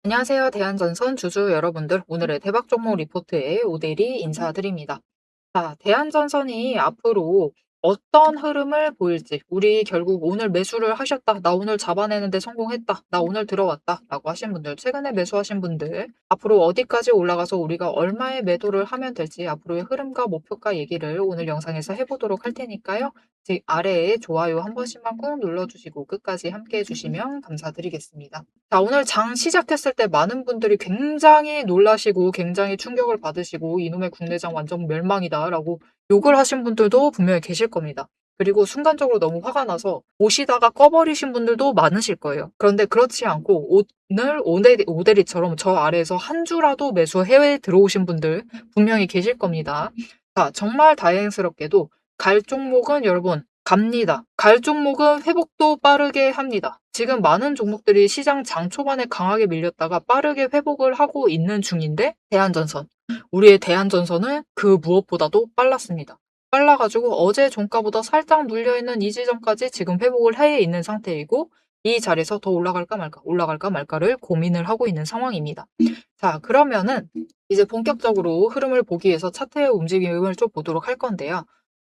안녕하세요. 대한전선 주주 여러분들. 오늘의 대박 종목 리포트에 오대리 인사드립니다. 자, 대한전선이 앞으로 어떤 흐름을 보일지, 우리 결국 오늘 매수를 하셨다, 나 오늘 잡아내는데 성공했다, 나 오늘 들어왔다 라고 하신 분들, 최근에 매수하신 분들, 앞으로 어디까지 올라가서 우리가 얼마의 매도를 하면 될지 앞으로의 흐름과 목표가 얘기를 오늘 영상에서 해보도록 할 테니까요. 제 아래에 좋아요 한 번씩만 꾹 눌러주시고 끝까지 함께 해주시면 감사드리겠습니다. 자, 오늘 장 시작했을 때 많은 분들이 굉장히 놀라시고 굉장히 충격을 받으시고 이놈의 국내장 완전 멸망이다라고 욕을 하신 분들도 분명히 계실 겁니다. 그리고 순간적으로 너무 화가 나서 보시다가 꺼버리신 분들도 많으실 거예요. 그런데 그렇지 않고 오늘 오대리처럼 저 아래에서 한 주라도 매수 해외에 들어오신 분들 분명히 계실 겁니다. 자, 정말 다행스럽게도 갈 종목은 여러분 갑니다. 갈 종목은 회복도 빠르게 합니다. 지금 많은 종목들이 시장 장 초반에 강하게 밀렸다가 빠르게 회복을 하고 있는 중인데 대한전선. 우리의 대한전선은 그 무엇보다도 빨랐습니다. 빨라가지고 어제 종가보다 살짝 눌려있는 이 지점까지 지금 회복을 해 있는 상태이고 이 자리에서 더 올라갈까 말까를 고민을 하고 있는 상황입니다. 자, 그러면은 이제 본격적으로 흐름을 보기 위해서 차트의 움직임을 좀 보도록 할 건데요.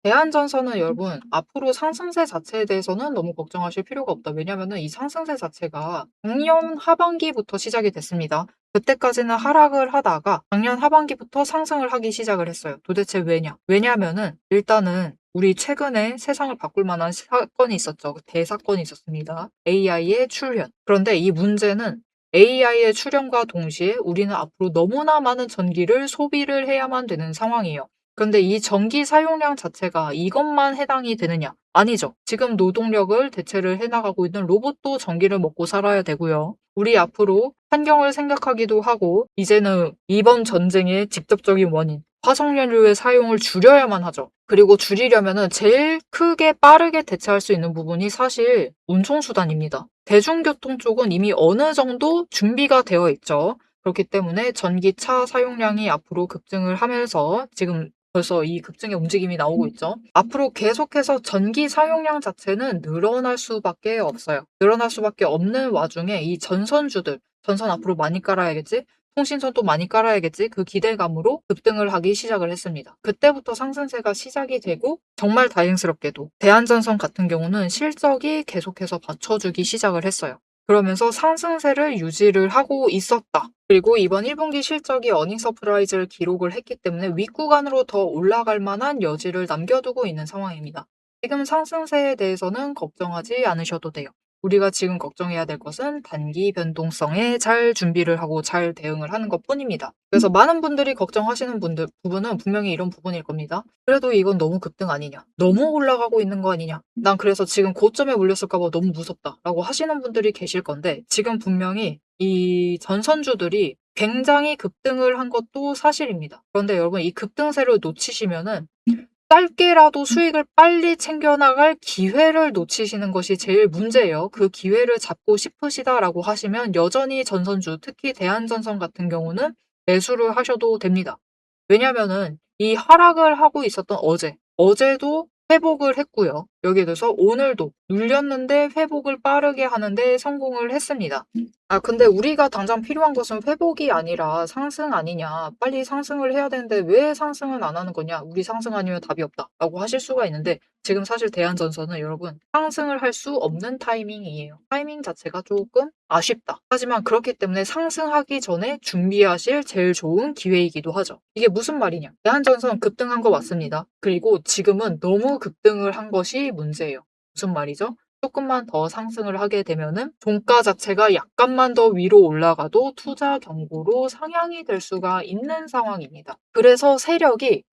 대한전선은 여러분 앞으로 상승세 자체에 대해서는 너무 걱정하실 필요가 없다. 왜냐면은 이 상승세 자체가 작년 하반기부터 시작이 됐습니다. 그때까지는 하락을 하다가 작년 하반기부터 상승을 하기 시작을 했어요. 도대체 왜냐? 왜냐면은 일단은 우리 최근에 세상을 바꿀 만한 사건이 있었죠. 대사건이 있었습니다. AI의 출현. 그런데 이 문제는 AI의 출현과 동시에 우리는 앞으로 너무나 많은 전기를 소비를 해야만 되는 상황이에요. 그런데 이 전기 사용량 자체가 이것만 해당이 되느냐? 아니죠. 지금 노동력을 대체를 해나가고 있는 로봇도 전기를 먹고 살아야 되고요. 우리 앞으로 환경을 생각하기도 하고 이제는 이번 전쟁의 직접적인 원인, 화석연료의 사용을 줄여야만 하죠. 그리고 줄이려면은 제일 크게 빠르게 대체할 수 있는 부분이 사실 운송수단입니다. 대중교통 쪽은 이미 어느 정도 준비가 되어 있죠. 그렇기 때문에 전기차 사용량이 앞으로 급증을 하면서 지금 벌써 이 급증의 움직임이 나오고 있죠. 앞으로 계속해서 전기 사용량 자체는 늘어날 수밖에 없어요. 늘어날 수밖에 없는 와중에 이 전선주들, 전선 앞으로 많이 깔아야겠지? 통신선도 많이 깔아야겠지? 그 기대감으로 급등을 하기 시작을 했습니다. 그때부터 상승세가 시작이 되고 정말 다행스럽게도 대한전선 같은 경우는 실적이 계속해서 받쳐주기 시작을 했어요. 그러면서 상승세를 유지를 하고 있었다. 그리고 이번 1분기 실적이 어닝 서프라이즈를 기록을 했기 때문에 윗구간으로 더 올라갈 만한 여지를 남겨두고 있는 상황입니다. 지금 상승세에 대해서는 걱정하지 않으셔도 돼요. 우리가 지금 걱정해야 될 것은 단기 변동성에 잘 준비를 하고 잘 대응을 하는 것 뿐입니다. 그래서 많은 분들이 걱정하시는 부분은 분명히 이런 부분일 겁니다. 그래도 이건 너무 급등 아니냐? 너무 올라가고 있는 거 아니냐? 난 그래서 지금 고점에 물렸을까봐 너무 무섭다. 라고 하시는 분들이 계실 건데 지금 분명히 이 전선주들이 굉장히 급등을 한 것도 사실입니다. 그런데 여러분 이 급등세를 놓치시면은 짧게라도 수익을 빨리 챙겨나갈 기회를 놓치시는 것이 제일 문제예요. 그 기회를 잡고 싶으시다라고 하시면 여전히 전선주, 특히 대한전선 같은 경우는 매수를 하셔도 됩니다. 왜냐면은 이 하락을 하고 있었던 어제도 회복을 했고요. 여기에 대해서 오늘도 눌렸는데 회복을 빠르게 하는데 성공을 했습니다. 아, 근데 우리가 당장 필요한 것은 회복이 아니라 상승 아니냐. 빨리 상승을 해야 되는데 왜 상승은 안 하는 거냐. 우리 상승 아니면 답이 없다. 라고 하실 수가 있는데 지금 사실 대한전선은 여러분 상승을 할 수 없는 타이밍이에요. 타이밍 자체가 조금 아쉽다. 하지만 그렇기 때문에 상승하기 전에 준비하실 제일 좋은 기회이기도 하죠. 이게 무슨 말이냐. 대한전선 급등한 거 맞습니다. 그리고 지금은 너무 급등을 한 것이 문제예요. 무슨 말이죠? 조금만 더 상승을 하게 되면은 종가 자체가 약간만 더 위로 올라가도 투자 경고로 상향이 될 수가 있는 상황입니다. 그래서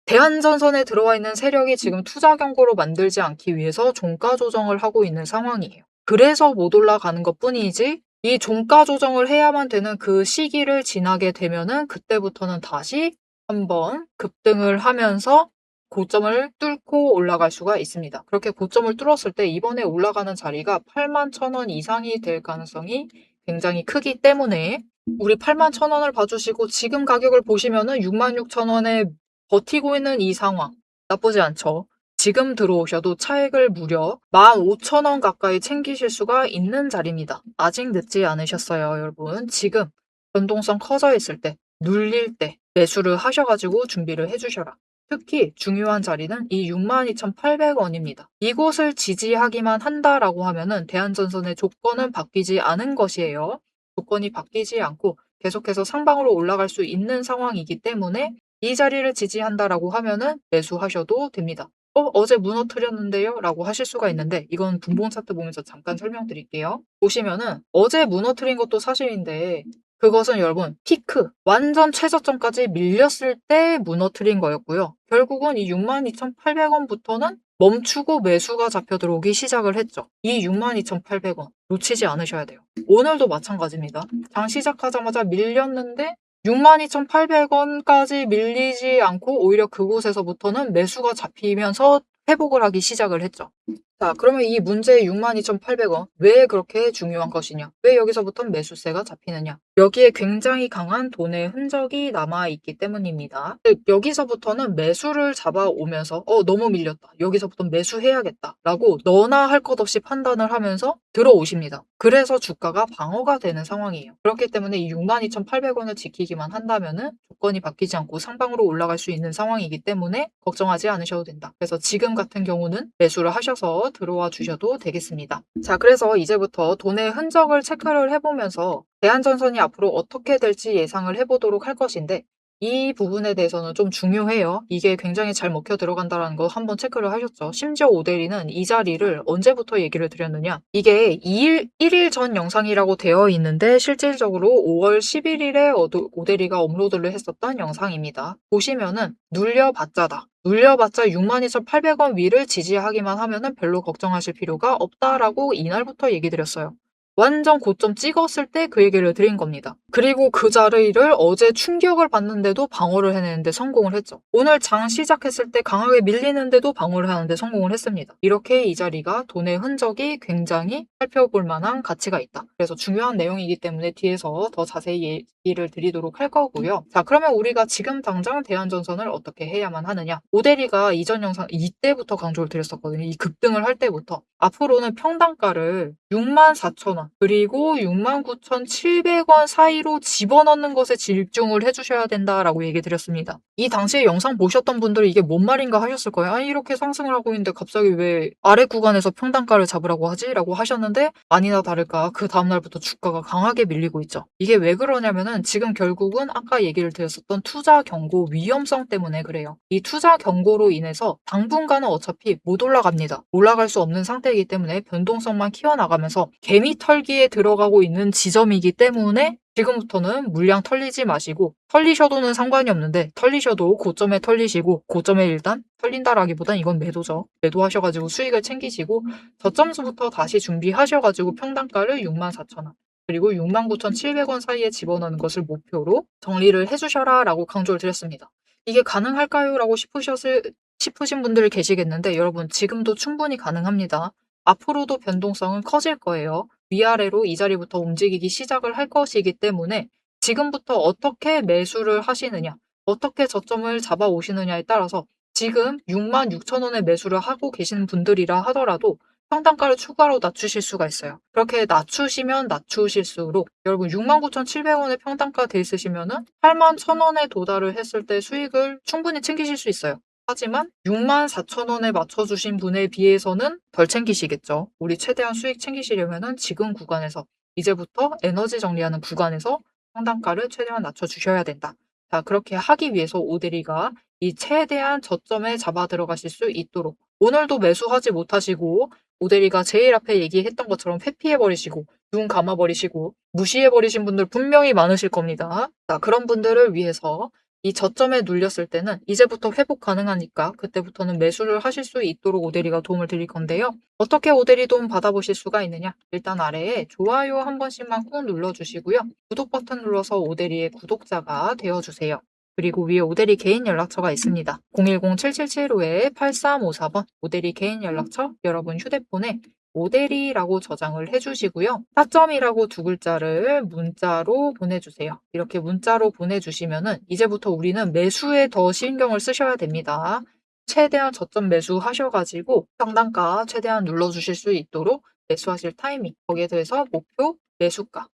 대한전선에 들어와 있는 세력이 지금 투자 경고로 만들지 않기 위해서 종가 조정을 하고 있는 상황이에요. 그래서 못 올라가는 것 뿐이지 이 종가 조정을 해야만 되는 그 시기를 지나게 되면은 그때부터는 다시 한번 급등을 하면서 고점을 뚫고 올라갈 수가 있습니다. 그렇게 고점을 뚫었을 때 이번에 올라가는 자리가 81,000원 이상이 될 가능성이 굉장히 크기 때문에 우리 81,000원을 봐주시고 지금 가격을 보시면은 66,000원에 버티고 있는 이 상황 나쁘지 않죠. 지금 들어오셔도 차익을 무려 15,000원 가까이 챙기실 수가 있는 자리입니다. 아직 늦지 않으셨어요, 여러분. 지금 변동성 커져 있을 때, 눌릴 때 매수를 하셔가지고 준비를 해주셔라. 특히 중요한 자리는 이 62,800원입니다. 이곳을 지지하기만 한다라고 하면은 대한전선의 조건은 바뀌지 않은 것이에요. 조건이 바뀌지 않고 계속해서 상방으로 올라갈 수 있는 상황이기 때문에 이 자리를 지지한다라고 하면은 매수하셔도 됩니다. 어제 무너뜨렸는데요? 라고 하실 수가 있는데 이건 분봉 차트 보면서 잠깐 설명드릴게요. 보시면은 어제 무너뜨린 것도 사실인데 그것은 여러분 피크, 완전 최저점까지 밀렸을 때 무너뜨린 거였고요. 결국은 이 62,800원부터는 멈추고 매수가 잡혀 들어오기 시작을 했죠. 이 62,800원 놓치지 않으셔야 돼요. 오늘도 마찬가지입니다. 장 시작하자마자 밀렸는데 62,800원까지 밀리지 않고 오히려 그곳에서부터는 매수가 잡히면서 회복을 하기 시작을 했죠. 자, 그러면 이 문제의 62,800원 왜 그렇게 중요한 것이냐? 왜 여기서부터 매수세가 잡히느냐? 여기에 굉장히 강한 돈의 흔적이 남아있기 때문입니다. 즉, 여기서부터는 매수를 잡아오면서 너무 밀렸다. 여기서부터 매수해야겠다. 라고 너나 할 것 없이 판단을 하면서 들어오십니다. 그래서 주가가 방어가 되는 상황이에요. 그렇기 때문에 이 62,800원을 지키기만 한다면은 조건이 바뀌지 않고 상방으로 올라갈 수 있는 상황이기 때문에 걱정하지 않으셔도 된다. 그래서 지금 같은 경우는 매수를 하셔서 들어와 주셔도 되겠습니다. 자, 그래서 이제부터 돈의 흔적을 체크를 해보면서 대한전선이 앞으로 어떻게 될지 예상을 해보도록 할 것인데 이 부분에 대해서는 좀 중요해요. 이게 굉장히 잘 먹혀 들어간다는 거 한번 체크를 하셨죠. 심지어 오대리는 이 자리를 언제부터 얘기를 드렸느냐. 이게 1일 전 영상이라고 되어 있는데 실질적으로 5월 11일에 오대리가 업로드를 했었던 영상입니다. 보시면은 눌려봤자다. 눌려봤자 62,800원 위를 지지하기만 하면은 별로 걱정하실 필요가 없다라고 이날부터 얘기 드렸어요. 완전 고점 찍었을 때 그 얘기를 드린 겁니다. 그리고 그 자리를 어제 충격을 받는데도 방어를 해내는데 성공을 했죠. 오늘 장 시작했을 때 강하게 밀리는데도 방어를 하는데 성공을 했습니다. 이렇게 이 자리가 돈의 흔적이 굉장히 살펴볼 만한 가치가 있다. 그래서 중요한 내용이기 때문에 뒤에서 더 자세히 얘기를 드리도록 할 거고요. 자, 그러면 우리가 지금 당장 대한전선을 어떻게 해야만 하느냐. 오대리가 이전 영상 이때부터 강조를 드렸었거든요. 이 급등을 할 때부터. 앞으로는 평단가를 64,000원 그리고 69,700원 사이로 집어넣는 것에 집중을 해주셔야 된다라고 얘기 드렸습니다. 이 당시에 영상 보셨던 분들은 이게 뭔 말인가 하셨을 거예요. 아니 이렇게 상승을 하고 있는데 갑자기 왜 아래 구간에서 평단가를 잡으라고 하지? 라고 하셨는데 아니나 다를까 그 다음날부터 주가가 강하게 밀리고 있죠. 이게 왜 그러냐면은 지금 결국은 아까 얘기를 드렸었던 투자 경고 위험성 때문에 그래요. 이 투자 경고로 인해서 당분간은 어차피 못 올라갑니다. 올라갈 수 없는 상태이기 때문에 변동성만 키워나가면서 개미 털기에 들어가고 있는 지점이기 때문에 지금부터는 물량 털리지 마시고 털리셔도는 상관이 없는데 털리셔도 고점에 털리시고 고점에 일단 털린다라기보단 이건 매도죠. 매도하셔가지고 수익을 챙기시고 저점수부터 다시 준비하셔가지고 평단가를 64,000원 그리고 69,700원 사이에 집어넣는 것을 목표로 정리를 해주셔라 라고 강조를 드렸습니다. 이게 가능할까요? 라고 싶으신 분들 계시겠는데 여러분 지금도 충분히 가능합니다. 앞으로도 변동성은 커질 거예요. 위아래로 이 자리부터 움직이기 시작을 할 것이기 때문에 지금부터 어떻게 매수를 하시느냐, 어떻게 저점을 잡아 오시느냐에 따라서 지금 66,000원에 매수를 하고 계시는 분들이라 하더라도 평단가를 추가로 낮추실 수가 있어요. 그렇게 낮추시면 낮추실수록 여러분 69,700원의 평단가 돼 있으시면은 81,000원에 도달을 했을 때 수익을 충분히 챙기실 수 있어요. 하지만 64,000원에 맞춰주신 분에 비해서는 덜 챙기시겠죠. 우리 최대한 수익 챙기시려면은 지금 구간에서 이제부터 에너지 정리하는 구간에서 평단가를 최대한 낮춰주셔야 된다. 자, 그렇게 하기 위해서 오대리가 이 최대한 저점에 잡아 들어가실 수 있도록 오늘도 매수하지 못하시고 오대리가 제일 앞에 얘기했던 것처럼 회피해버리시고 눈 감아버리시고 무시해버리신 분들 분명히 많으실 겁니다. 자, 그런 분들을 위해서 이 저점에 눌렸을 때는 이제부터 회복 가능하니까 그때부터는 매수를 하실 수 있도록 오대리가 도움을 드릴 건데요. 어떻게 오대리 도움 받아보실 수가 있느냐? 일단 아래에 좋아요 한 번씩만 꾹 눌러주시고요. 구독 버튼 눌러서 오대리의 구독자가 되어주세요. 그리고 위에 오대리 개인 연락처가 있습니다. 010-7775-8354번 오대리 개인 연락처 여러분 휴대폰에 오대리라고 저장을 해주시고요. 타점이라고 두 글자를 문자로 보내주세요. 이렇게 문자로 보내주시면은 이제부터 우리는 매수에 더 신경을 쓰셔야 됩니다. 최대한 저점 매수하셔가지고 평단가 최대한 눌러주실 수 있도록 매수하실 타이밍 거기에 대해서 목표 매수가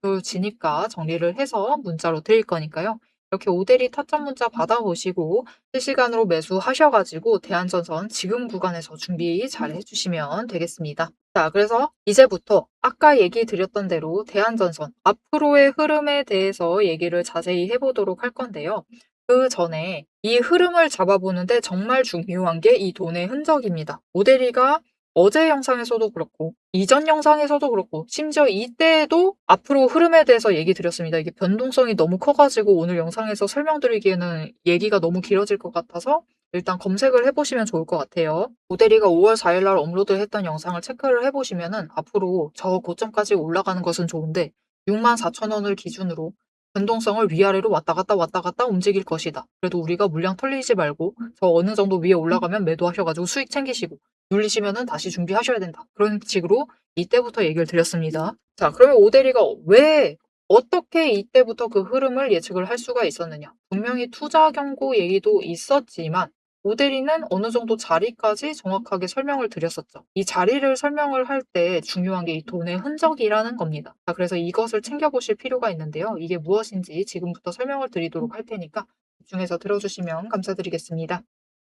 보여지니까 정리를 해서 문자로 드릴 거니까요. 이렇게 오대리 타점 문자 받아보시고 실시간으로 매수하셔 가지고 대한전선 지금 구간에서 준비 잘 해주시면 되겠습니다. 자, 그래서 이제부터 아까 얘기 드렸던 대로 대한전선 앞으로의 흐름에 대해서 얘기를 자세히 해보도록 할 건데요. 그 전에 이 흐름을 잡아보는데 정말 중요한 게 이 돈의 흔적입니다. 오대리가 어제 영상에서도 그렇고 이전 영상에서도 그렇고 심지어 이때에도 앞으로 흐름에 대해서 얘기 드렸습니다. 이게 변동성이 너무 커가지고 오늘 영상에서 설명드리기에는 얘기가 너무 길어질 것 같아서 일단 검색을 해보시면 좋을 것 같아요. 오대리가 5월 4일 날 업로드했던 영상을 체크를 해보시면은 앞으로 저 고점까지 올라가는 것은 좋은데 64,000원을 기준으로 변동성을 위아래로 왔다 갔다 움직일 것이다. 그래도 우리가 물량 털리지 말고 저 어느 정도 위에 올라가면 매도하셔가지고 수익 챙기시고 눌리시면은 다시 준비하셔야 된다. 그런 식으로 이때부터 얘기를 드렸습니다. 자, 그러면 오대리가 왜 어떻게 이때부터 그 흐름을 예측을 할 수가 있었느냐? 분명히 투자 경고 얘기도 있었지만 오대리는 어느 정도 자리까지 정확하게 설명을 드렸었죠. 이 자리를 설명을 할 때 중요한 게 이 돈의 흔적이라는 겁니다. 자, 그래서 이것을 챙겨보실 필요가 있는데요. 이게 무엇인지 지금부터 설명을 드리도록 할 테니까 집중해서 들어주시면 감사드리겠습니다.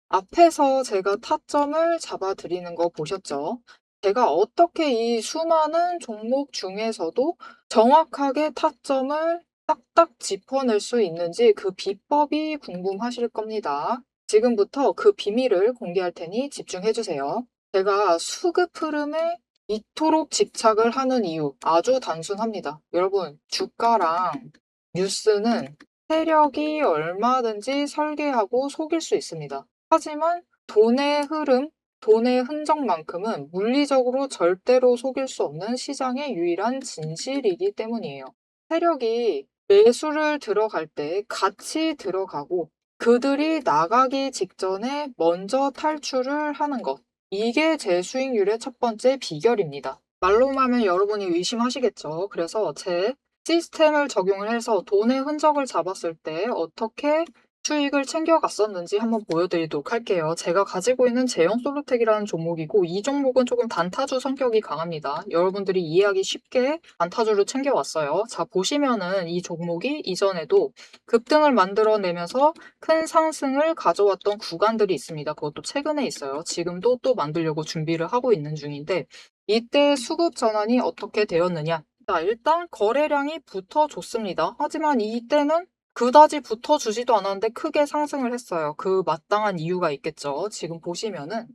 앞에서 제가 타점을 잡아드리는 거 보셨죠? 제가 어떻게 이 수많은 종목 중에서도 정확하게 타점을 딱딱 짚어낼 수 있는지 그 비법이 궁금하실 겁니다. 지금부터 그 비밀을 공개할 테니 집중해주세요. 제가 수급 흐름에 이토록 집착을 하는 이유 아주 단순합니다. 여러분, 주가랑 뉴스는 세력이 얼마든지 설계하고 속일 수 있습니다. 하지만 돈의 흐름, 돈의 흔적만큼은 물리적으로 절대로 속일 수 없는 시장의 유일한 진실이기 때문이에요. 세력이 매수를 들어갈 때 같이 들어가고 그들이 나가기 직전에 먼저 탈출을 하는 것. 이게 제 수익률의 첫 번째 비결입니다. 말로만 하면 여러분이 의심하시겠죠. 그래서 제 시스템을 적용을 해서 돈의 흔적을 잡았을 때 어떻게 수익을 챙겨갔었는지 한번 보여드리도록 할게요. 제가 가지고 있는 제형솔루텍이라는 종목이고 이 종목은 조금 단타주 성격이 강합니다. 여러분들이 이해하기 쉽게 단타주를 챙겨왔어요. 자, 보시면은 이 종목이 이전에도 급등을 만들어내면서 큰 상승을 가져왔던 구간들이 있습니다. 그것도 최근에 있어요. 지금도 또 만들려고 준비를 하고 있는 중인데 이때 수급 전환이 어떻게 되었느냐? 자, 일단 거래량이 붙어줬습니다. 하지만 이때는 그다지 붙어주지도 않았는데 크게 상승을 했어요. 그 마땅한 이유가 있겠죠. 지금 보시면은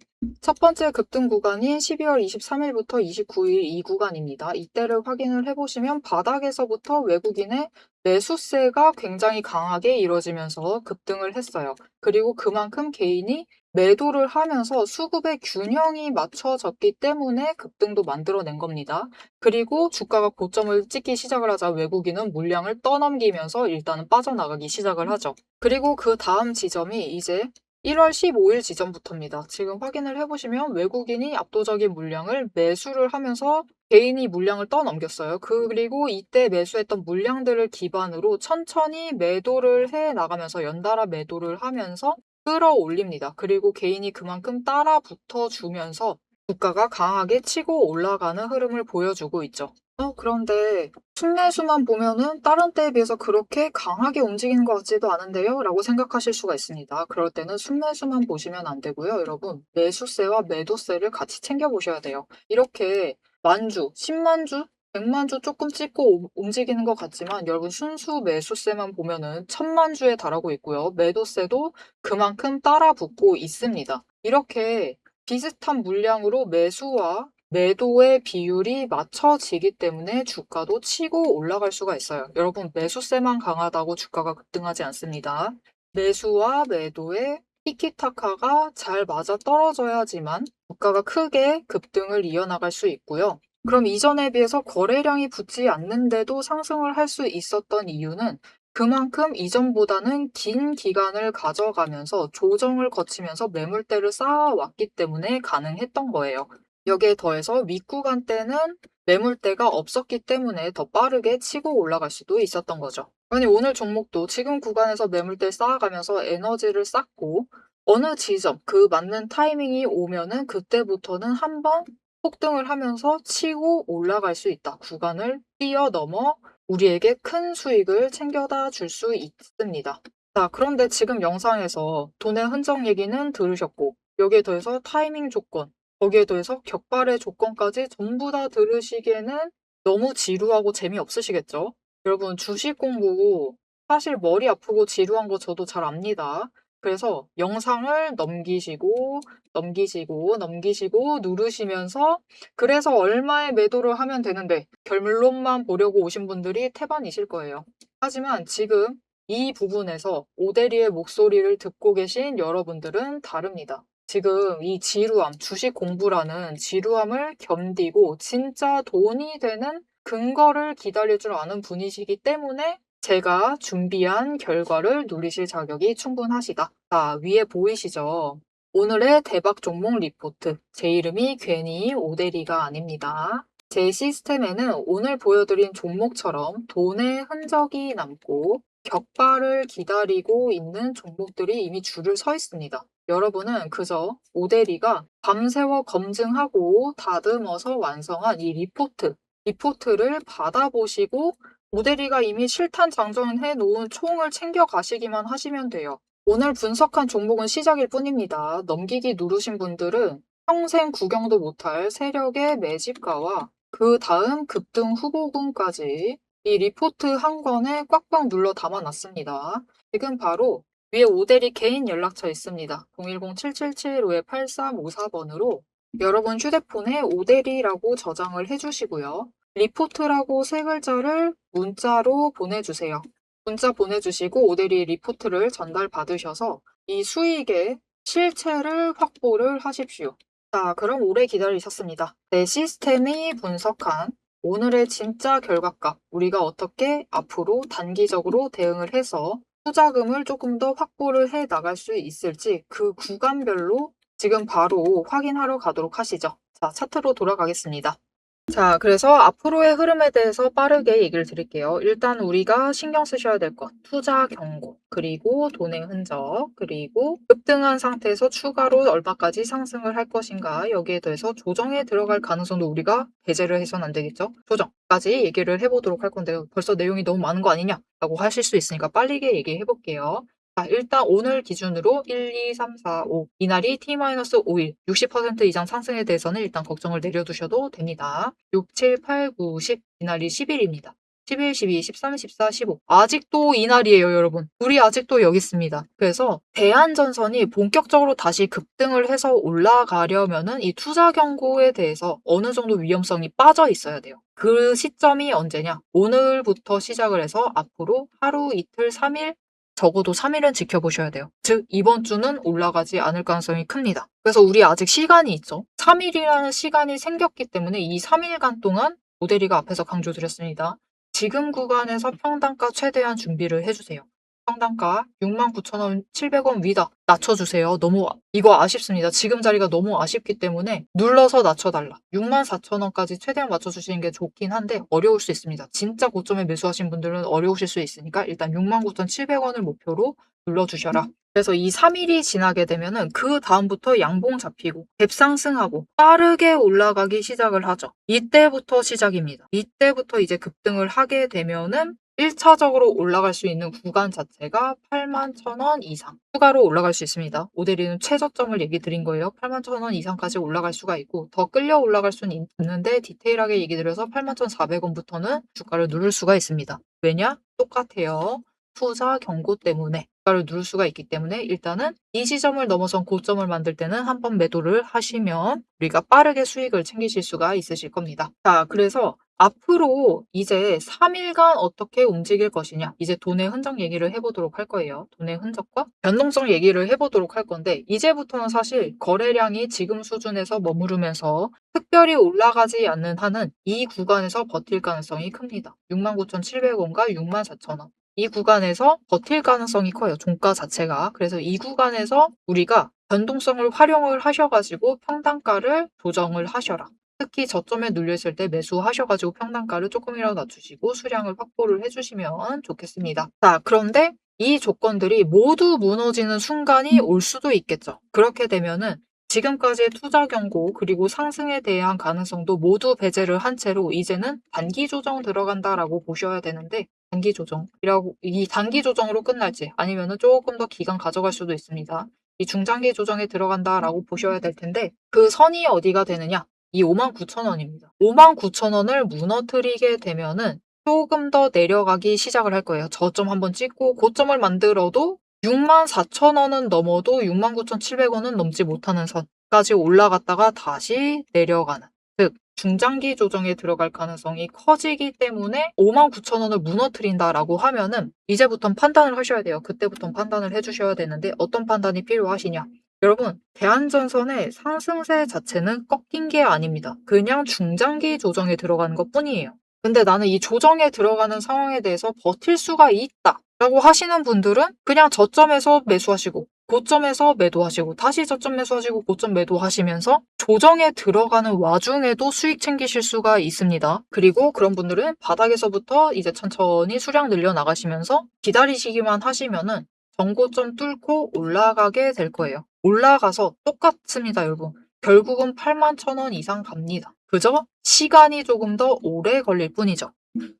첫 번째 급등 구간인 12월 23일부터 29일 이 구간입니다. 이때를 확인을 해보시면 바닥에서부터 외국인의 매수세가 굉장히 강하게 이루어지면서 급등을 했어요. 그리고 그만큼 개인이 매도를 하면서 수급의 균형이 맞춰졌기 때문에 급등도 만들어낸 겁니다. 그리고 주가가 고점을 찍기 시작을 하자 외국인은 물량을 떠넘기면서 일단은 빠져나가기 시작을 하죠. 그리고 그 다음 지점이 이제 1월 15일 지점부터입니다. 지금 확인을 해보시면 외국인이 압도적인 물량을 매수를 하면서 개인이 물량을 떠넘겼어요. 그리고 이때 매수했던 물량들을 기반으로 천천히 매도를 해 나가면서 연달아 매도를 하면서 끌어올립니다. 그리고 개인이 그만큼 따라 붙어주면서 주가가 강하게 치고 올라가는 흐름을 보여주고 있죠. 그런데 순매수만 보면은 다른 때에 비해서 그렇게 강하게 움직이는 것 같지도 않은데요? 라고 생각하실 수가 있습니다. 그럴 때는 순매수만 보시면 안 되고요. 여러분, 매수세와 매도세를 같이 챙겨보셔야 돼요. 이렇게 만주, 10만주, 100만주 조금 찍고 움직이는 것 같지만 여러분 순수 매수세만 보면은 1000만주에 달하고 있고요. 매도세도 그만큼 따라 붙고 있습니다. 이렇게 비슷한 물량으로 매수와 매도의 비율이 맞춰지기 때문에 주가도 치고 올라갈 수가 있어요. 여러분, 매수세만 강하다고 주가가 급등하지 않습니다. 매수와 매도의 티키타카가 잘 맞아 떨어져야지만 주가가 크게 급등을 이어나갈 수 있고요. 그럼 이전에 비해서 거래량이 붙지 않는데도 상승을 할 수 있었던 이유는 그만큼 이전보다는 긴 기간을 가져가면서 조정을 거치면서 매물대를 쌓아왔기 때문에 가능했던 거예요. 여기에 더해서 윗구간 때는 매물대가 없었기 때문에 더 빠르게 치고 올라갈 수도 있었던 거죠. 아니, 오늘 종목도 지금 구간에서 매물대 쌓아가면서 에너지를 쌓고 어느 지점, 그 맞는 타이밍이 오면은 그때부터는 한번 폭등을 하면서 치고 올라갈 수 있다. 구간을 뛰어넘어 우리에게 큰 수익을 챙겨다 줄 수 있습니다. 자, 그런데 지금 영상에서 돈의 흔적 얘기는 들으셨고, 여기에 더해서 타이밍 조건, 거기에 더해서 격발의 조건까지 전부 다 들으시기에는 너무 지루하고 재미없으시겠죠? 여러분, 주식 공부 사실 머리 아프고 지루한 거 저도 잘 압니다. 그래서 영상을 넘기시고 누르시면서 그래서 얼마에 매도를 하면 되는데 결론만 보려고 오신 분들이 태반이실 거예요. 하지만 지금 이 부분에서 오대리의 목소리를 듣고 계신 여러분들은 다릅니다. 지금 이 지루함, 주식 공부라는 지루함을 견디고 진짜 돈이 되는 근거를 기다릴 줄 아는 분이시기 때문에 제가 준비한 결과를 누리실 자격이 충분하시다. 자, 위에 보이시죠? 오늘의 대박 종목 리포트. 제 이름이 괜히 오대리가 아닙니다. 제 시스템에는 오늘 보여드린 종목처럼 돈의 흔적이 남고 격발을 기다리고 있는 종목들이 이미 줄을 서 있습니다. 여러분은 그저 오대리가 밤새워 검증하고 다듬어서 완성한 이 리포트를 받아보시고 오대리가 이미 실탄 장전해 놓은 총을 챙겨 가시기만 하시면 돼요. 오늘 분석한 종목은 시작일 뿐입니다. 넘기기 누르신 분들은 평생 구경도 못할 세력의 매집가와 그 다음 급등 후보군까지 이 리포트 한 권에 꽉꽉 눌러 담아놨습니다. 지금 바로 위에 오대리 개인 연락처 있습니다. 010-7775-8354번으로 여러분 휴대폰에 오대리라고 저장을 해주시고요. 리포트라고 세 글자를 문자로 보내주세요. 문자 보내주시고 오대리 리포트를 전달받으셔서 이 수익의 실체를 확보를 하십시오. 자, 그럼 오래 기다리셨습니다. 내 시스템이 분석한 오늘의 진짜 결과값, 우리가 어떻게 앞으로 단기적으로 대응을 해서 투자금을 조금 더 확보를 해 나갈 수 있을지 그 구간별로 지금 바로 확인하러 가도록 하시죠. 자, 차트로 돌아가겠습니다. 자, 그래서 앞으로의 흐름에 대해서 빠르게 얘기를 드릴게요. 일단 우리가 신경 쓰셔야 될 것, 투자 경고, 그리고 돈의 흔적, 그리고 급등한 상태에서 추가로 얼마까지 상승을 할 것인가, 여기에 대해서 조정에 들어갈 가능성도 우리가 배제를 해서는 안 되겠죠. 조정까지 얘기를 해보도록 할 건데요. 벌써 내용이 너무 많은 거 아니냐라고 하실 수 있으니까 빠르게 얘기해 볼게요. 자, 일단 오늘 기준으로 1, 2, 3, 4, 5 이날이 T-5일 60% 이상 상승에 대해서는 일단 걱정을 내려두셔도 됩니다. 6, 7, 8, 9, 10 이날이 10일입니다. 11, 12, 13, 14, 15 아직도 이날이에요, 여러분. 우리 아직도 여기 있습니다. 그래서 대한전선이 본격적으로 다시 급등을 해서 올라가려면은 이 투자 경고에 대해서 어느 정도 위험성이 빠져 있어야 돼요. 그 시점이 언제냐? 오늘부터 시작을 해서 앞으로 하루, 이틀, 3일 적어도 3일은 지켜보셔야 돼요. 즉 이번 주는 올라가지 않을 가능성이 큽니다. 그래서 우리 아직 시간이 있죠. 3일이라는 시간이 생겼기 때문에 이 3일간 동안 오대리가 앞에서 강조드렸습니다. 지금 구간에서 평단가 최대한 준비를 해주세요. 평단가 69,000원, 700원 위다 낮춰주세요. 너무 이거 아쉽습니다. 지금 자리가 너무 아쉽기 때문에 눌러서 낮춰달라. 64,000원까지 최대한 맞춰주시는 게 좋긴 한데 어려울 수 있습니다. 진짜 고점에 매수하신 분들은 어려우실 수 있으니까 일단 69,700원을 목표로 눌러주셔라. 그래서 이 3일이 지나게 되면은 그 다음부터 양봉 잡히고 갭상승하고 빠르게 올라가기 시작을 하죠. 이때부터 시작입니다. 이때부터 이제 급등을 하게 되면은 1차적으로 올라갈 수 있는 구간 자체가 81,000원 이상 추가로 올라갈 수 있습니다. 오대리는 최저점을 얘기 드린 거예요. 81,000원 이상까지 올라갈 수가 있고 더 끌려 올라갈 수는 있는데 디테일하게 얘기 드려서 81,400원부터는 주가를 누를 수가 있습니다. 왜냐? 똑같아요. 투자 경고 때문에 주가를 누를 수가 있기 때문에 일단은 이 지점을 넘어선 고점을 만들 때는 한번 매도를 하시면 우리가 빠르게 수익을 챙기실 수가 있으실 겁니다. 자, 그래서 앞으로 이제 3일간 어떻게 움직일 것이냐 이제 돈의 흔적 얘기를 해보도록 할 거예요. 돈의 흔적과 변동성 얘기를 해보도록 할 건데 이제부터는 사실 거래량이 지금 수준에서 머무르면서 특별히 올라가지 않는 한은 이 구간에서 버틸 가능성이 큽니다. 69,700원과 64,000원 이 구간에서 버틸 가능성이 커요. 종가 자체가. 그래서 이 구간에서 우리가 변동성을 활용을 하셔가지고 평단가를 조정을 하셔라. 특히 저점에 눌렸을 때 매수하셔가지고 평단가를 조금이라도 낮추시고 수량을 확보를 해주시면 좋겠습니다. 자, 그런데 이 조건들이 모두 무너지는 순간이 올 수도 있겠죠. 그렇게 되면은 지금까지의 투자 경고 그리고 상승에 대한 가능성도 모두 배제를 한 채로 이제는 단기 조정 들어간다라고 보셔야 되는데 단기 조정이라고 이 단기 조정으로 끝날지 아니면은 조금 더 기간 가져갈 수도 있습니다. 이 중장기 조정에 들어간다라고 보셔야 될 텐데 그 선이 어디가 되느냐? 이 59,000원입니다. 59,000원을 무너뜨리게 되면은 조금 더 내려가기 시작을 할 거예요. 저점 한번 찍고 고점을 만들어도 64,000원은 넘어도 69,700원은 넘지 못하는 선까지 올라갔다가 다시 내려가는. 즉 중장기 조정에 들어갈 가능성이 커지기 때문에 59,000원을 무너뜨린다라고 하면은 이제부터 판단을 하셔야 돼요. 그때부터 판단을 해주셔야 되는데 어떤 판단이 필요하시냐? 여러분, 대한전선의 상승세 자체는 꺾인 게 아닙니다. 그냥 중장기 조정에 들어가는 것 뿐이에요. 근데 나는 이 조정에 들어가는 상황에 대해서 버틸 수가 있다 라고 하시는 분들은 그냥 저점에서 매수하시고 고점에서 매도하시고 다시 저점 매수하시고 고점 매도하시면서 조정에 들어가는 와중에도 수익 챙기실 수가 있습니다. 그리고 그런 분들은 바닥에서부터 이제 천천히 수량 늘려 나가시면서 기다리시기만 하시면은 정고점 뚫고 올라가게 될 거예요. 올라가서 똑같습니다, 여러분. 결국은 81,000원 이상 갑니다. 그저 시간이 조금 더 오래 걸릴 뿐이죠.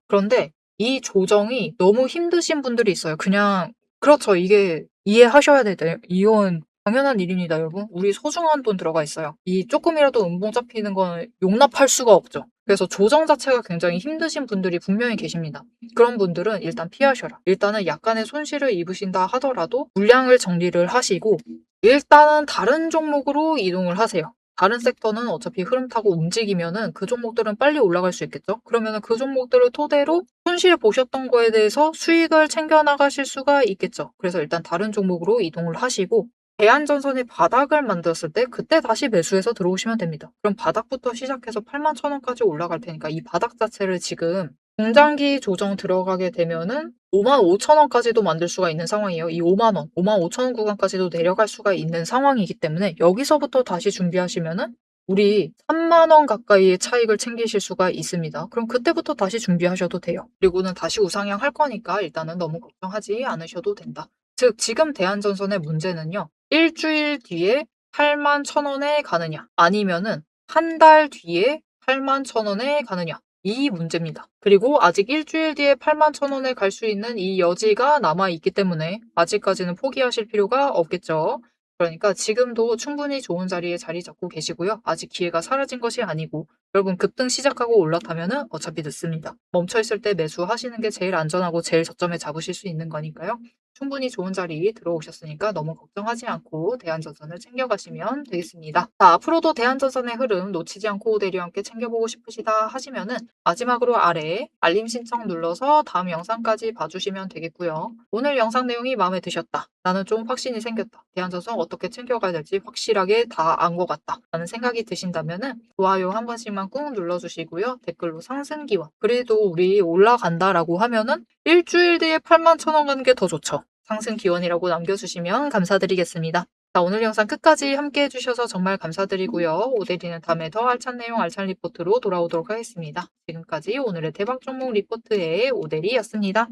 그런데 이 조정이 너무 힘드신 분들이 있어요. 그냥 그렇죠. 이게 이해하셔야 돼요. 이건 당연한 일입니다, 여러분. 우리 소중한 돈 들어가 있어요. 이 조금이라도 음봉 잡히는 건 용납할 수가 없죠. 그래서 조정 자체가 굉장히 힘드신 분들이 분명히 계십니다. 그런 분들은 일단 피하셔라. 일단은 약간의 손실을 입으신다 하더라도 물량을 정리를 하시고 일단은 다른 종목으로 이동을 하세요. 다른 섹터는 어차피 흐름 타고 움직이면은 그 종목들은 빨리 올라갈 수 있겠죠? 그러면은 그 종목들을 토대로 손실 보셨던 거에 대해서 수익을 챙겨 나가실 수가 있겠죠? 그래서 일단 다른 종목으로 이동을 하시고 대한전선이 바닥을 만들었을 때 그때 다시 매수해서 들어오시면 됩니다. 그럼 바닥부터 시작해서 81,000원까지 올라갈 테니까 이 바닥 자체를 지금 중장기 조정 들어가게 되면은 55,000원까지도 만들 수가 있는 상황이에요. 이 5만원, 55,000원 구간까지도 내려갈 수가 있는 상황이기 때문에 여기서부터 다시 준비하시면은 우리 3만원 가까이의 차익을 챙기실 수가 있습니다. 그럼 그때부터 다시 준비하셔도 돼요. 그리고는 다시 우상향 할 거니까 일단은 너무 걱정하지 않으셔도 된다. 즉 지금 대한전선의 문제는요. 일주일 뒤에 81,000원에 가느냐 아니면은 한 달 뒤에 81,000원에 가느냐 이 문제입니다. 그리고 아직 일주일 뒤에 81,000원에 갈 수 있는 이 여지가 남아있기 때문에 아직까지는 포기하실 필요가 없겠죠. 그러니까 지금도 충분히 좋은 자리에 자리 잡고 계시고요. 아직 기회가 사라진 것이 아니고 여러분 급등 시작하고 올라타면은 어차피 늦습니다. 멈춰있을 때 매수하시는 게 제일 안전하고 제일 저점에 잡으실 수 있는 거니까요. 충분히 좋은 자리 들어오셨으니까 너무 걱정하지 않고 대한전선을 챙겨가시면 되겠습니다. 자, 앞으로도 대한전선의 흐름 놓치지 않고 오대리와 함께 챙겨보고 싶으시다 하시면은 마지막으로 아래에 알림 신청 눌러서 다음 영상까지 봐주시면 되겠고요. 오늘 영상 내용이 마음에 드셨다. 나는 좀 확신이 생겼다. 대한전선 어떻게 챙겨가야 될지 확실하게 다 안 것 같다. 라는 생각이 드신다면은 좋아요 한 번씩만 꾹 눌러주시고요. 댓글로 상승 기원. 그래도 우리 올라간다라고 하면은 일주일 뒤에 81,000원 가는 게 더 좋죠. 상승 기원이라고 남겨주시면 감사드리겠습니다. 자, 오늘 영상 끝까지 함께 해주셔서 정말 감사드리고요. 오대리는 다음에 더 알찬 내용 알찬 리포트로 돌아오도록 하겠습니다. 지금까지 오늘의 대박 종목 리포트의 오대리였습니다.